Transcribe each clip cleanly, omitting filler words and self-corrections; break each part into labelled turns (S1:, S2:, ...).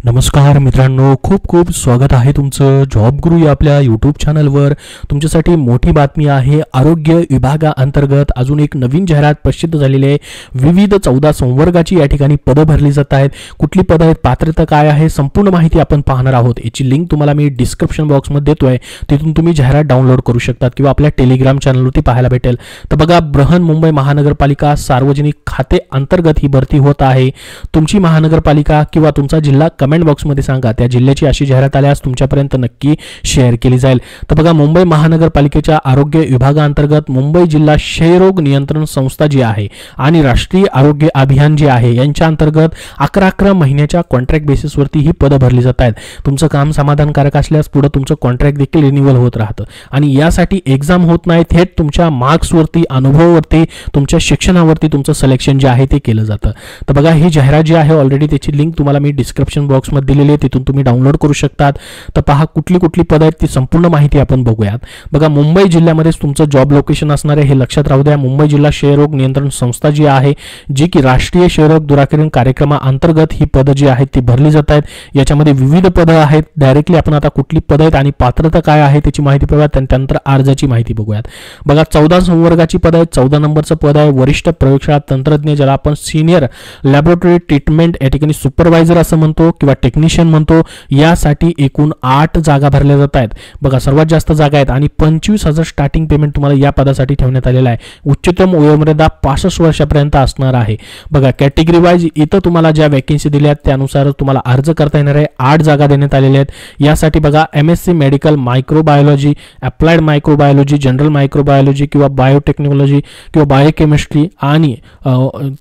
S1: नमस्कार मित्रांनो, खूप खूप स्वागत आहे तुमचं जॉब गुरु या आपल्या यूट्यूब चॅनलवर. तुमच्यासाठी मोठी बातमी आहे. आरोग्य विभागाअंतर्गत अजून एक नवीन जाहिरात प्रसिद्ध झालेली आहे. विविध 14 संवर्गाची या ठिकाणी पदं भरली जात आहेत. कुठली पदं आहेत, पात्रता काय आहे, संपूर्ण माहिती आपण पाहणार आहोत. याची लिंक तुम्हाला मी डिस्क्रिप्शन बॉक्समध्ये देतोय. तिथून तुम्ही जाहिरात डाउनलोड करू शकतात किंवा आपल्या टेलिग्राम चॅनलवरती पाहायला भेटेल. तर बघा, बृहन्मुंबई महानगरपालिका सार्वजनिक खाते अंतर्गत ही भरती होत आहे. तुमची महानगरपालिका किंवा तुमचा जिल्हा कमेंट बॉक्समध्ये सांगा. त्या जिल्ह्याची अशी जाहिरात आल्यास तुमच्यापर्यंत नक्की शेअर केली जाईल. तर बघा, मुंबई महानगरपालिकेच्या आरोग्य विभागाअंतर्गत मुंबई जिल्हा क्षयरोग नियंत्रण संस्था जी आहे आणि राष्ट्रीय आरोग्य अभियान जे आहे यांच्या अंतर्गत 11 महिन्याच्या कॉन्ट्रॅक्ट बेसिसवरती ही पदं भरली जात आहेत. तुमचं काम समाधानकारक असल्यास पुढे तुमचं कॉन्ट्रॅक्ट देखील रिन्युअल होत राहतं आणि यासाठी एक्झाम होत नाही. थेट तुमच्या मार्क्सवरती, अनुभवावरती, तुमच्या शिक्षणावरती तुमचं सिलेक्शन जे आहे ते केलं जातं. तर बघा, ही जाहिरात जी आहे ऑलरेडी त्याची लिंक तुम्हाला मी डिस्क्रिप्शन बॉक्समध्ये दिलेली आहे. तिथून तुम्ही डाउनलोड करू शकतात. तर पहा, कुठली कुठली पदं आहेत ती संपूर्ण माहिती आपण बघूयात. बघा, मुंबई जिल्ह्यामध्येच तुमचं जॉब लोकेशन असणार आहे, हे लक्षात राहू द्या. मुंबई जिल्हा क्षयरोग नियंत्रण संस्था जी आहे, जी की राष्ट्रीय क्षयरोग दुराकरण कार्यक्रमाअंतर्गत ही पदं जी आहेत ती भरली जात आहेत. याच्यामध्ये विविध पदं आहेत. डायरेक्टली आपण आता कुठली पदं आहेत आणि पात्रता काय आहे त्याची माहिती बघूयात. त्यानंतर अर्जाची माहिती बघूयात. बघा, 14 संवर्गाची पदं आहेत. 14 नंबरचं पद आहे वरिष्ठ प्रयोगशाळा तंत्रज्ञ, ज्याला आपण सिनियर लॅबोरेटरी ट्रीटमेंट या ठिकाणी सुपरवायझर असं म्हणतो किंवा टेक्निशियन म्हणतो. यासाठी एकूण 8 जागा भरल्या जात आहेत. बघा, सर्वात जास्त जागा आहेत आणि 25,000 स्टार्टिंग पेमेंट तुम्हाला या पदासाठी ठेवण्यात आलेला आहे. उच्चतम वयोमर्यादा 65 वर्षापर्यंत असणार आहे. बघा, कॅटेगरी वाईज इथं तुम्हाला ज्या वॅकन्सी दिल्या आहेत त्यानुसार तुम्हाला अर्ज करता येणार आहे. 8 जागा देण्यात आलेल्या आहेत. यासाठी बघा, MSc medical microbiology, applied microbiology, general microbiology किंवा बायोटेक्नॉलॉजी किंवा बायोकेमिस्ट्री आणि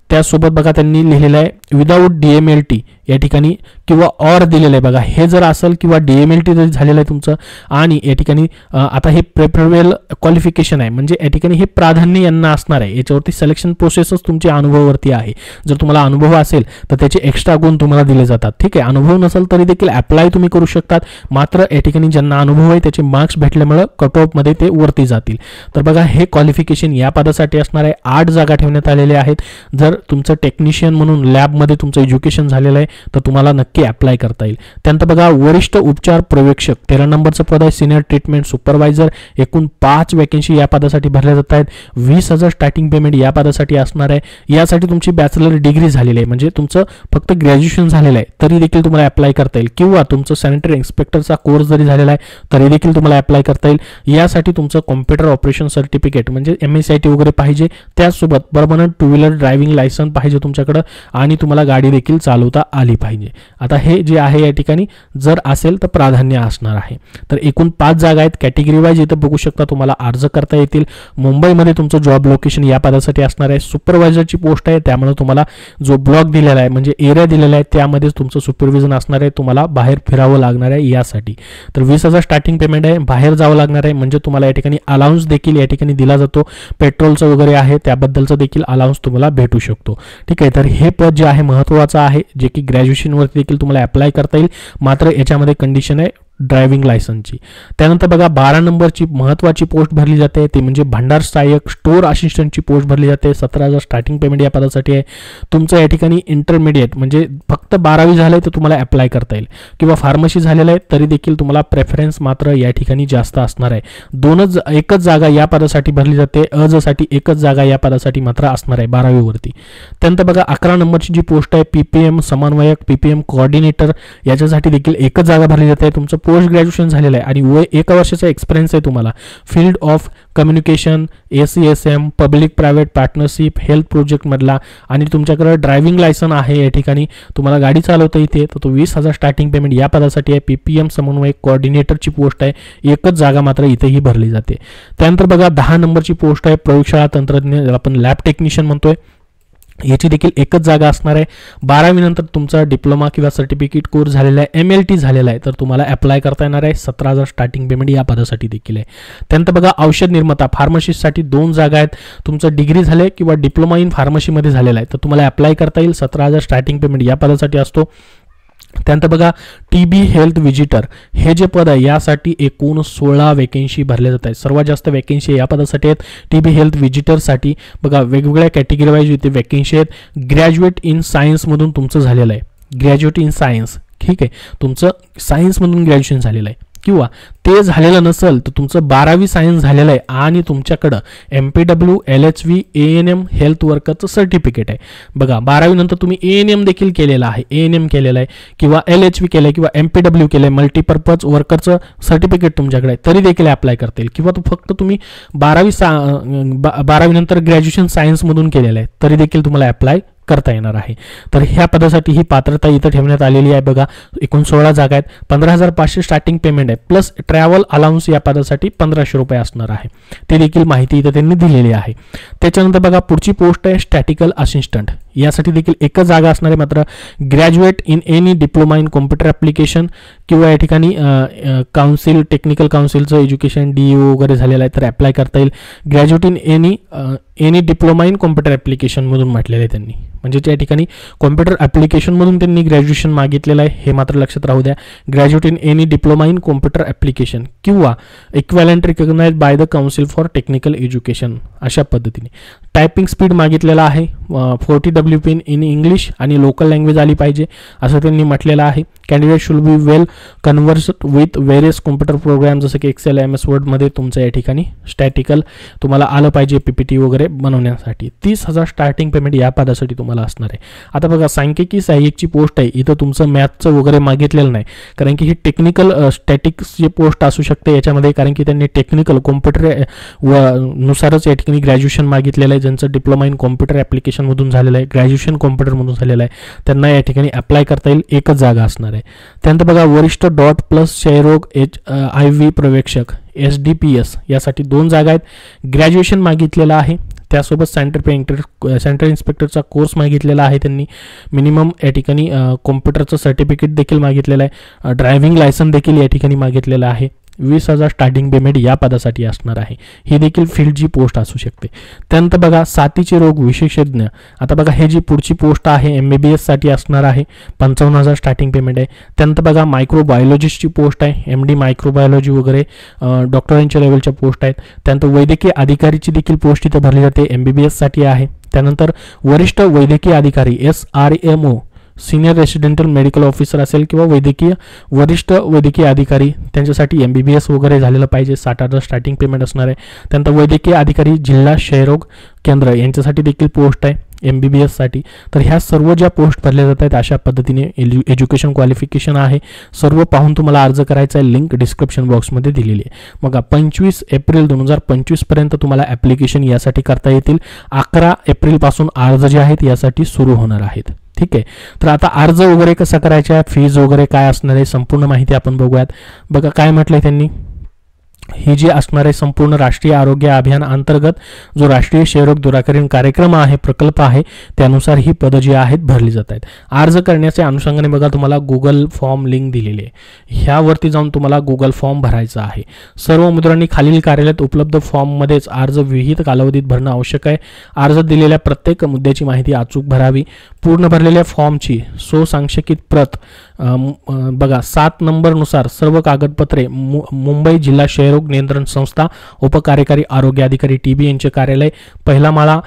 S1: त्यासोबत बघा त्यांनी लिहिलेलं आहे विदाऊट DMLT या ठिकाणी किंवा ऑर दिलेलं आहे. बघा, हे जर असेल किंवा DMLT जर झालेलं आहे तुमचं आणि या ठिकाणी आता हे प्रेफरेबल क्वालिफिकेशन आहे, म्हणजे या ठिकाणी हे प्राधान्य यांना असणार आहे. याच्यावरती सिलेक्शन प्रोसेसच तुमच्या अनुभवावरती आहे. जर तुम्हाला अनुभव असेल तर त्याचे एक्स्ट्रा गुण तुम्हाला दिले जातात. ठीक आहे, अनुभव नसेल तरी देखील अप्लाय तुम्ही करू शकतात. मात्र या ठिकाणी ज्यांना अनुभव आहे त्याचे मार्क्स भेटल्यामुळे कट ऑफ मध्ये ते वरती जातील. तर बघा, हे क्वालिफिकेशन या पदासाठी असणार आहे. 8 जागा ठेवण्यात आलेल्या आहेत. जर तुमचं टेक्निशियन म्हणून लॅबमध्ये तुमचं एज्युकेशन झालेलं आहे तर तुम्हाला नक्की अप्लाय करता येईल. त्यानंतर बघा, वरिष्ठ उपचार पर्यवेक्षक 13 नंबरचं पद आहे सिनियर ट्रीटमेंट सुपरवायझर. एकूण 5 वॅकन्सी या पदासाठी भरल्या जात आहेत. 20,000 स्टार्टिंग पेमेंट या पदासाठी असणार आहे. यासाठी तुमची बॅचलर डिग्री झालेली आहे, म्हणजे तुमचं फक्त ग्रॅज्युएशन झालेलं आहे तरी देखील तुम्हाला अप्लाय करता येईल किंवा तुमचं सॅनिटरी इन्स्पेक्टरचा कोर्स जरी झालेला आहे तरी देखील तुम्हाला अप्लाय करता येईल. यासाठी तुमचं कॉम्प्युटर ऑपरेशन सर्टिफिकेट म्हणजे MSIT वगैरे पाहिजे. त्याचसोबत परमनंट 2 व्हीलर ड्रायव्हिंग लायसन्स पाहिजे तुमच्याकडे आणि तुम्हाला गाडी देखील चालवता आली पाहिजे. आता हे जे आहे या ठिकाणी जर असेल तर प्राधान्य असणार आहे. तर एकूण 5 जागा आहेत. कॅटेगरी वाईज इथं बघू शकता तुम्हाला अर्ज करता येतील. मुंबईमध्ये तुमचं जॉब लोकेशन या पदासाठी असणार आहे. सुपरवायझरची पोस्ट आहे, त्यामुळे तुम्हाला जो ब्लॉक दिलेला आहे म्हणजे एरिया दिलेला आहे त्यामध्येच तुमचं सुपरविजन असणार आहे. तुम्हाला बाहेर फिरावं लागणार आहे यासाठी. तर 20,000 स्टार्टिंग पेमेंट आहे. बाहेर जावं लागणार आहे म्हणजे तुम्हाला या ठिकाणी अलाउन्स देखील या ठिकाणी दिला जातो. पेट्रोलचं वगैरे आहे त्याबद्दलचं देखील अलाउन्स तुम्हाला भेटू शकतो. ठीक आहे, तर हे पद जे आहे महत्त्वाचं आहे, जे की ग्रॅज्युएशनवरती देखील तुम्हाला अप्लाय करता येईल. मात्र याच्यामध्ये कंडिशन आहे ड्रायव्हिंग लायसन्सची. त्यानंतर बघा, 12 नंबरची महत्त्वाची पोस्ट भरली जाते ते म्हणजे भंडार सहाय्यक स्टोअर असिस्टंटची पोस्ट भरली जाते. 17,000 स्टार्टिंग पेमेंट या पदासाठी आहे. तुमचं या ठिकाणी इंटरमिडिएट म्हणजे फक्त 12वी झालं आहे तर तुम्हाला अप्लाय करता येईल किंवा फार्मसी झालेलं आहे तरी देखील तुम्हाला प्रेफरन्स मात्र या ठिकाणी जास्त असणार आहे. एकच जागा या पदासाठी भरली जाते. अजसाठी एकच जागा या पदासाठी मात्र असणार आहे 12वी वरती. त्यानंतर बघा, 11 नंबरची जी पोस्ट आहे PPM समन्वयक, PPM कोऑर्डिनेटर, याच्यासाठी देखील एकच जागा भरली जाते. तुमचं पोस्ट ग्रॅज्युएशन झालेलं आहे आणि 1 वर्षाचा एक्सपिरियन्स आहे तुम्हाला field of communication, ACSM, public private partnership, health project मधला आणि तुमच्याकडे ड्रायव्हिंग लायसन आहे. या ठिकाणी तुम्हाला गाडी चालवता येते. तर तो 20,000 स्टार्टिंग पेमेंट या पदासाठी आहे. PPM समन्वयक कोऑर्डिनेटरची पोस्ट आहे. एकच जागा मात्र इथेही भरली जाते. त्यानंतर बघा, 10 नंबरची पोस्ट आहे प्रयोगशाळा तंत्रज्ञ, ज्याला आपण लॅब टेक्निशियन म्हणतोय. याची देखील एकच जागा असणार आहे. 12वी नंतर तुमचा डिप्लोमा किंवा सर्टिफिकेट कोर्स झालेला आहे, MLT झालेला आहे तर तुम्हाला अप्लाय करता येणार आहे. 17,000 स्टार्टिंग पेमेंट या पदासाठी देखील आहे. त्यानंतर बघा, औषध निर्माता फार्मसिस्टसाठी 2 जागा आहेत. तुमचं डिग्री झाले किंवा डिप्लोमा इन फार्मसीमध्ये झालेला आहे तर तुम्हाला अप्लाय करता येईल. 17,000 स्टार्टिंग पेमेंट या पदासाठी असतो. त्यानंतर बघा, TB हेल्थ विजिटर हे जे पद आहे यासाठी एकूण 16 वॅकन्सी भरल्या जात आहेत. सर्वात जास्त वॅकन्सी या पदासाठी आहेत TB हेल्थ विजिटरसाठी. बघा, वेगवेगळ्या कॅटेगरी वाईज इथे वॅकन्सी आहेत. ग्रॅज्युएट इन सायन्स मधून तुमचं झालेलं आहे. ग्रॅज्युएट इन सायन्स ठीक आहे, तुमचं सायन्समधून ग्रॅज्युएशन झालेलं आहे किंवा ते झालेलं नसेल तर तुमचं 12वी सायन्स झालेलं आहे आणि तुमच्याकडं MPW LHV ANM हेल्थ वर्करचं सर्टिफिकेट आहे. बघा 12वी नंतर तुम्ही ANM देखील केलेलं आहे, ANM केलेलं आहे किंवा LHV केलं आहे किंवा MPW केलं आहे, मल्टीपर्पज वर्करचं सर्टिफिकेट तुमच्याकडे आहे, तरी देखील अप्लाय करता येईल. किंवा फक्त तुम्ही 12वी नंतर ग्रॅज्युएशन सायन्समधून केलेलं आहे तरी देखील तुम्हाला अप्लाय करता येणार आहे. तर ह्या पदासाठी ही पात्रता इथं ठेवण्यात आलेली आहे. बघा एकूण 16 जागा आहेत, 15,500 स्टार्टिंग पेमेंट आहे, प्लस ट्रॅव्हल अलाउन्स या पदासाठी 1,500 रुपये असणार आहे. ते देखील माहिती इथं त्यांनी दिलेली आहे. त्याच्यानंतर बघा पुढची पोस्ट आहे स्टॅटिकल असिस्टंट. यासाठी देखील एकच जागा असणार आहे, मात्र graduate in any diploma in computer application किंवा या ठिकाणी काउन्सिल टेक्निकल काउन्सिलचं एज्युकेशन DEO वगैरे झालेलं आहे तर अप्लाय करता येईल. Graduate in any diploma in computer ॲप्लिकेशनमधून म्हटलेलं आहे त्यांनी, म्हणजे त्या ठिकाणी कॉम्प्युटर ॲप्लिकेशनमधून त्यांनी ग्रॅज्युएशन मागितलेलं आहे, हे मात्र लक्षात राहू द्या. Graduate in any diploma in computer application किंवा equivalent recognised by the council for technical education अशा पद्धतीने. टायपिंग स्पीड मागितलेला आहे 40 WP इन इंग्लिश आणि लोकल लँग्वेज आली पाहिजे असं त्यांनी म्हटलेलं आहे. Candidate should be well conversed with various computer program जसं की एक्सेल MS वर्डमध्ये तुमचं या ठिकाणी स्टॅटिकल तुम्हाला आलं पाहिजे PPT वगैरे बनवण्यासाठी. 30,000 स्टार्टिंग पेमेंट या पदासाठी तुम्हाला असणार आहे. आता बघा सांख्यिकी सहाय्यकची पोस्ट आहे, इथं तुमचं मॅथचं वगैरे मागितलेलं नाही, कारण की ही टेक्निकल स्टॅटिक्सची पोस्ट असू शकते याच्यामध्ये, कारण की त्यांनी टेक्निकल कॉम्प्युटर नुसारच या ठिकाणी ग्रॅज्युएशन मागितलेलं आहे. ज्यांचं डिप्लोमा इन कॉम्प्युटर ॲप्लिकेशनमधून झालेलं आहे, ग्रॅज्युएशन कॉम्प्युटरमधून झालेलं आहे, त्यांना या ठिकाणी अप्लाय करता येईल, एकच जागा असणार आहे. त्यानंतर बघा वरिष्ठ डॉट प्लस क्षयरोग HIV पर्यवेक्षक SDPS यासाठी 2 जागा आहेत. ग्रॅज्युएशन मागितलेलं आहे, त्यासोबत सेंटर इन्स्पेक्टरचा कोर्स मागितलेला आहे त्यांनी. मिनिमम या ठिकाणी कॉम्प्युटरचं सर्टिफिकेट देखील मागितलेलं आहे, ड्रायव्हिंग लायसन देखील या ठिकाणी मागितलेलं आहे. 20,000 स्टार्टिंग पेमेंट या पदासाठी असणार आहे. ही देखील फील्डची पोस्ट असू शकते. त्यानंतर बघा साथीचे रोग विशेषज्ञ. आता बघा हे जी पुढची पोस्ट आहे MBBS साठी असणार आहे, 55,000 स्टार्टिंग पेमेंट आहे. त्यानंतर बघा मायक्रोबायोलॉजिस्टची पोस्ट आहे, MD मायक्रोबायोलॉजी वगैरे डॉक्टरांच्या लेवलच्या पोस्ट आहेत. त्यानंतर वैद्यकीय अधिकारीची देखील पोस्ट इथं भरली जाते, MBBS साठी आहे. त्यानंतर वरिष्ठ वैद्यकीय अधिकारी SRMO senior residential medical officer असेल किंवा वरिष्ठ वैद्यकीय अधिकारी त्यांच्यासाठी MBBS वगैरे झालेलं पाहिजे, 60,000 स्टार्टिंग पेमेंट असणार आहे. त्यानंतर वैद्यकीय अधिकारी जिल्हा क्षयरोग केंद्र यांच्यासाठी देखील पोस्ट आहे MBBS साठी. तर ह्या सर्व ज्या पोस्ट भरल्या जात आहेत अशा पद्धतीने एज्युकेशन क्वालिफिकेशन आहे. सर्व पाहून तुम्हाला अर्ज करायचा आहे, लिंक डिस्क्रिप्शन बॉक्समध्ये दिलेली आहे. मग 25 एप्रिल 2025 पर्यंत तुम्हाला ॲप्लिकेशन यासाठी करता येतील. 11 एप्रिलपासून अर्ज जे आहेत यासाठी सुरू होणार आहेत. ठीक आहे, तर आता अर्ज वगैरे कसा करायचा आहे, फीज वगैरे काय असणार आहे, संपूर्ण माहिती आपण बघूयात. बघा काय म्हटलंय त्यांनी, ही जी असणार आहे संपूर्ण राष्ट्रीय आरोग्य अभियान अंतर्गत जो राष्ट्रीय क्षयरोग दुराकरण कार्यक्रम आहे, प्रकल्प आहे, त्यानुसार ही पदं जी आहेत भरली जात आहेत. अर्ज करण्याच्या अनुषंगाने बघा तुम्हाला गुगल फॉर्म लिंक दिलेली आहे, ह्यावरती जाऊन तुम्हाला गुगल फॉर्म भरायचा आहे. सर्व उमेदवारांनी खालील कार्यालयात उपलब्ध फॉर्ममध्येच अर्ज विहित कालावधीत भरणं आवश्यक आहे. अर्ज दिलेल्या प्रत्येक मुद्द्याची माहिती अचूक भरावी. पूर्ण भरलेल्या फॉर्मची स्वसांकेतिक प्रत बघा 7 नंबरनुसार सर्व कागदपत्रे मुंबई जिल्हा क्षयरोग नियंत्रण संस्था उपकार्यकारी आरोग्य अधिकारी TB यांचे कार्यालय, पहिला माळा,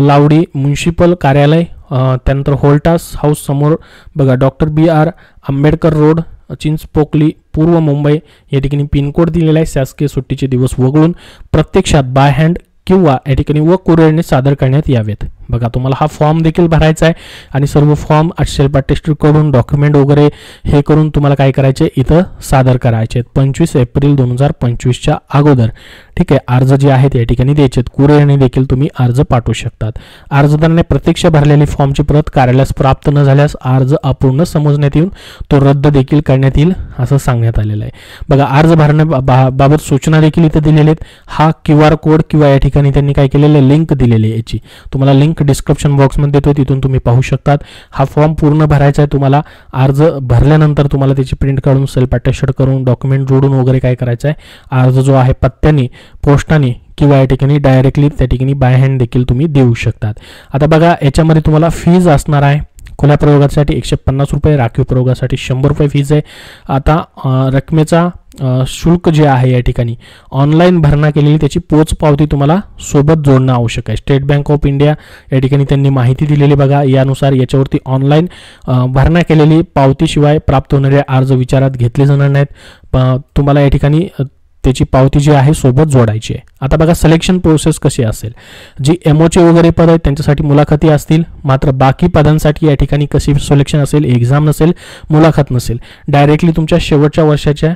S1: लावडी म्युन्सिपल कार्यालय, त्यानंतर होल्टास हाऊस समोर बघा doctor BR Ambedkar road, Chinchpokli, पूर्व मुंबई या ठिकाणी पिनकोड दिलेला आहे. शासकीय सुट्टीचे दिवस वगळून प्रत्यक्षात बाय हँड किंवा या ठिकाणी व कुरिअरने सादर करण्यात यावेत. बघा तुम्हाला हा फॉर्म देखील भरायचा आहे आणि सर्व फॉर्म सेल्फ अटेस्टेड करून डॉक्युमेंट वगैरे हे करून तुम्हाला काय करायचे इथं सादर करायचे आहेत 25 एप्रिल 2025च्या अगोदर. ठीक आहे, अर्ज जे आहेत या ठिकाणी द्यायचे आहेत. कुरिअरने देखील तुम्ही अर्ज पाठवू शकतात. अर्जदाराने प्रत्यक्ष भरलेली फॉर्मची प्रत कार्यालयास प्राप्त न झाल्यास अर्ज अपूर्ण समजण्यात येऊन तो रद्द देखील करण्यात येईल असं सांगण्यात आलेलं आहे. बघा अर्ज भरण्याबाबत सूचना देखील इथं दिलेल्या आहेत. हा QR कोड किंवा या ठिकाणी त्यांनी काय केलेलं आहे लिंक दिलेली आहे, याची तुम्हाला लिंक डिस्क्रिप्शन बॉक्समध्ये देतो, तिथून तुम्ही पाहू शकतात. हा फॉर्म पूर्ण भरायचा आहे तुम्हाला. अर्ज भरल्यानंतर तुम्हाला त्याची प्रिंट काढून सेल्फ अटेस्टेड करून डॉक्युमेंट जोडून वगैरे काय करायचं आहे, अर्ज जो आहे पत्त्याने, पोस्टाने किंवा या ठिकाणी डायरेक्टली त्या ठिकाणी बाय हँड देखील तुम्ही देऊ शकतात. आता बघा याच्यामध्ये तुम्हाला फीज असणार आहे खुल्या प्रयोगासाठी 150 रुपये, राखीव प्रयोगासाठी 100 रुपये फीज आहे. आता रकमेचा शुल्क जे आहे या ठिकाणी ऑनलाईन भरणा केलेली त्याची पोच पावती तुम्हाला सोबत जोडणं आवश्यक आहे. स्टेट बँक ऑफ इंडिया या ठिकाणी त्यांनी माहिती दिलेली बघा. यानुसार याच्यावरती ऑनलाईन भरणा केलेली पावतीशिवाय प्राप्त होणारे अर्ज विचारात घेतले जाणार नाहीत. तुम्हाला या ठिकाणी त्याची पावती जी आहे सोबत जोडायची आहे. आता बघा सिलेक्शन प्रोसेस कशी असेल. जी एमओचे वगैरे पद आहेत त्यांच्यासाठी मुलाखती असतील, मात्र बाकी पदांसाठी या ठिकाणी कशी सिलेक्शन असेल, एक्झाम नसेल, मुलाखत नसेल. डायरेक्टली तुमच्या शेवटच्या वर्षाच्या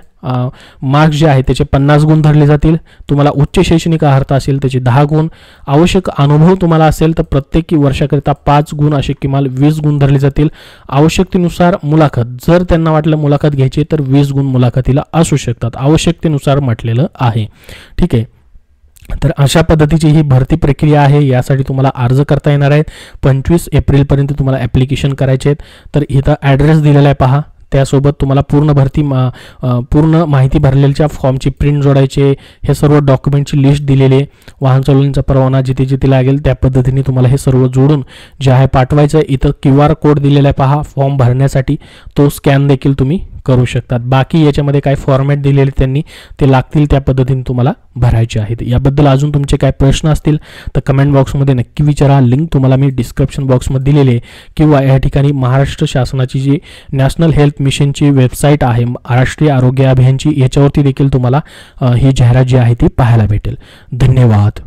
S1: मार्क्स जे आहेत त्याचे 50 गुण धरले जातील. तुम्हाला उच्च शैक्षणिक अर्हता असेल त्याचे 10 गुण, आवश्यक अनुभव तुम्हाला असेल तर प्रत्येकी वर्षाकरिता 5 गुण असे किमान 20 गुण धरले जातील. आवश्यकतेनुसार मुलाखत, जर त्यांना वाटलं मुलाखत घ्यायची तर 20 गुण मुलाखतीला असू शकतात, आवश्यकतेनुसार म्हटलेलं आहे. ठीक आहे. तर अशा पद्धतीची ही भरती प्रक्रिया आहे. यासाठी तुम्हाला अर्ज करता येणार आहेत. 25 एप्रिलपर्यंत तुम्हाला ॲप्लिकेशन करायचे आहेत. तर इथं ॲड्रेस दिलेला आहे पहा. त्यासोबत तुम्हाला पूर्ण माहिती भरलेल्या फॉर्मची प्रिंट जोडायचे. हे सर्व डॉक्युमेंटची लिस्ट दिलेली आहे. वाहन चालवण्याचा परवाना जिथे जिथे लागेल त्या पद्धतीने तुम्हाला हे सर्व जोडून जे आहे पाठवायचं आहे. इथं QR कोड दिलेला आहे पहा फॉर्म भरण्यासाठी, तो स्कॅन देखील तुम्ही करू शकतात. बाकी याच्यामध्ये काय फॉर्मॅट दिलेले त्यांनी ते लागतील त्या पद्धतीने तुम्हाला भरायचे आहेत. याबद्दल अजून तुमचे काय प्रश्न असतील तर कमेंट बॉक्समध्ये नक्की विचारा. लिंक तुम्हाला मी डिस्क्रिप्शन बॉक्समध्ये दिलेली आहे, किंवा या ठिकाणी महाराष्ट्र शासनाची जी नॅशनल हेल्थ मिशनची वेबसाईट आहे राष्ट्रीय आरोग्य अभियानची, याच्यावरती देखील तुम्हाला ही जाहिरात जी आहे ती पाहायला भेटेल. धन्यवाद.